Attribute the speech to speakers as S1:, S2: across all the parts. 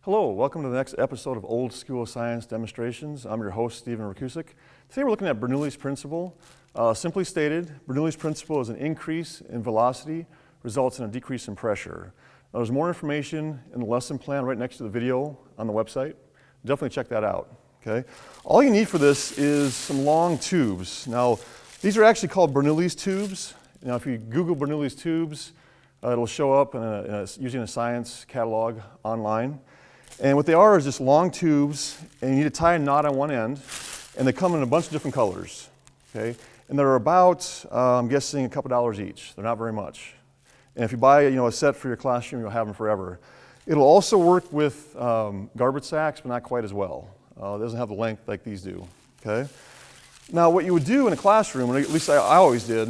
S1: Hello, welcome to the next episode of Old School Science Demonstrations. I'm your host, Stephen Rakusik. Today we're looking at Bernoulli's principle. Simply stated, Bernoulli's principle is an increase in velocity results in a decrease in pressure. Now, there's more information in the lesson plan right next to the video on the website. Definitely check that out, okay? All you need for this is some long tubes. Now, these are actually called Bernoulli's tubes. Now, if you Google Bernoulli's tubes, it'll show up using a science catalog online. And what they are is just long tubes, and you need to tie a knot on one end, and they come in a bunch of different colors, okay? And they're about, I'm guessing, a couple dollars each. They're not very much. And if you buy, a set for your classroom, you'll have them forever. It'll also work with garbage sacks, but not quite as well. It doesn't have the length like these do, okay? Now, what you would do in a classroom, and at least I always did,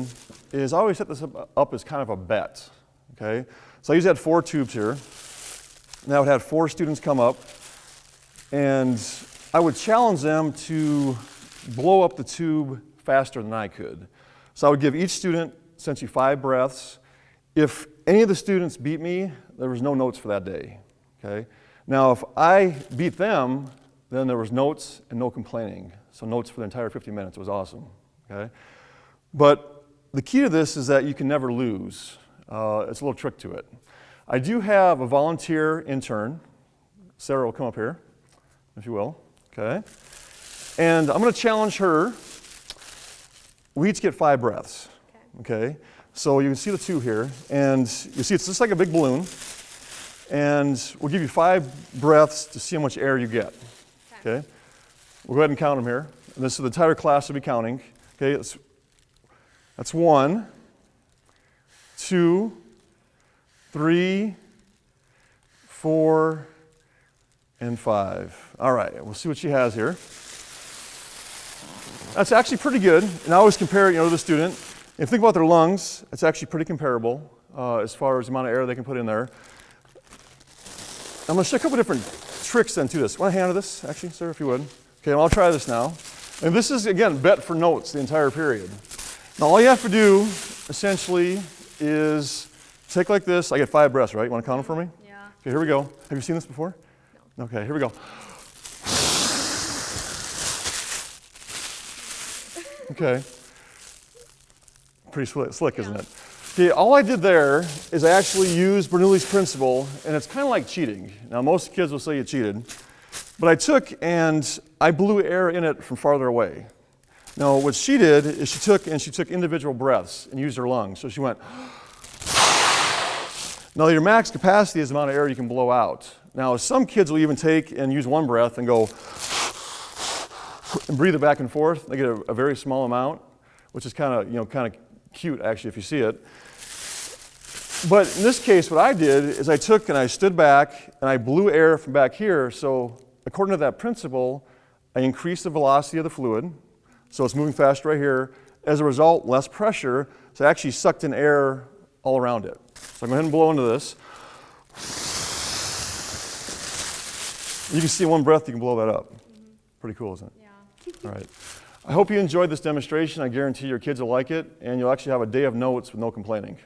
S1: is I always set this up as kind of a bet, okay? So I usually had 4 tubes here. And I would have 4 students come up, and I would challenge them to blow up the tube faster than I could. So I would give each student essentially 5 breaths. If any of the students beat me, there was no notes for that day, okay? Now, if I beat them, then there was notes and no complaining. So notes for the entire 50 minutes. It was awesome, okay? But the key to this is that you can never lose. It's a little trick to it. I do have a volunteer intern. Sarah will come up here, if you will, okay? And I'm gonna challenge her. We each get 5 breaths, okay? So you can see the 2 here, and you see it's just like a big balloon, and we'll give you 5 breaths to see how much air you get, okay? We'll go ahead and count them here. And this is the entire class will be counting, okay? That's 1, 2, 3, 4, and 5. All right, we'll see what she has here. That's actually pretty good. And I always compare it, to the student. If you think about their lungs, it's actually pretty comparable as far as the amount of air they can put in there. I'm going to show a couple different tricks then to this. Want a hand of this, actually, sir, if you would? Okay, well, I'll try this now. And this is, again, bet for notes the entire period. Now, all you have to do, essentially, is take like this. I get 5 breaths, right? You want to count them for me?
S2: Yeah.
S1: Okay, here we go. Have you seen this before? No. Okay, here we go. Okay. Pretty slick, isn't it? Okay, all I did there is I actually used Bernoulli's principle, and it's kind of like cheating. Now, most kids will say you cheated, but I took and I blew air in it from farther away. Now, what she did is she took individual breaths and used her lungs. So she went. Now, your max capacity is the amount of air you can blow out. Now, some kids will even take and use 1 breath and go and breathe it back and forth. They get a very small amount, which is kind of cute, actually, if you see it. But in this case, what I did is I took and I stood back and I blew air from back here. So according to that principle, I increased the velocity of the fluid. So it's moving faster right here. As a result, less pressure. So I actually sucked in air all around it. So I'm going to go ahead and blow into this. You can see in 1 breath, you can blow that up. Pretty cool, isn't it? Yeah. All right. I hope you enjoyed this demonstration. I guarantee your kids will like it, and you'll actually have a day of notes with no complaining.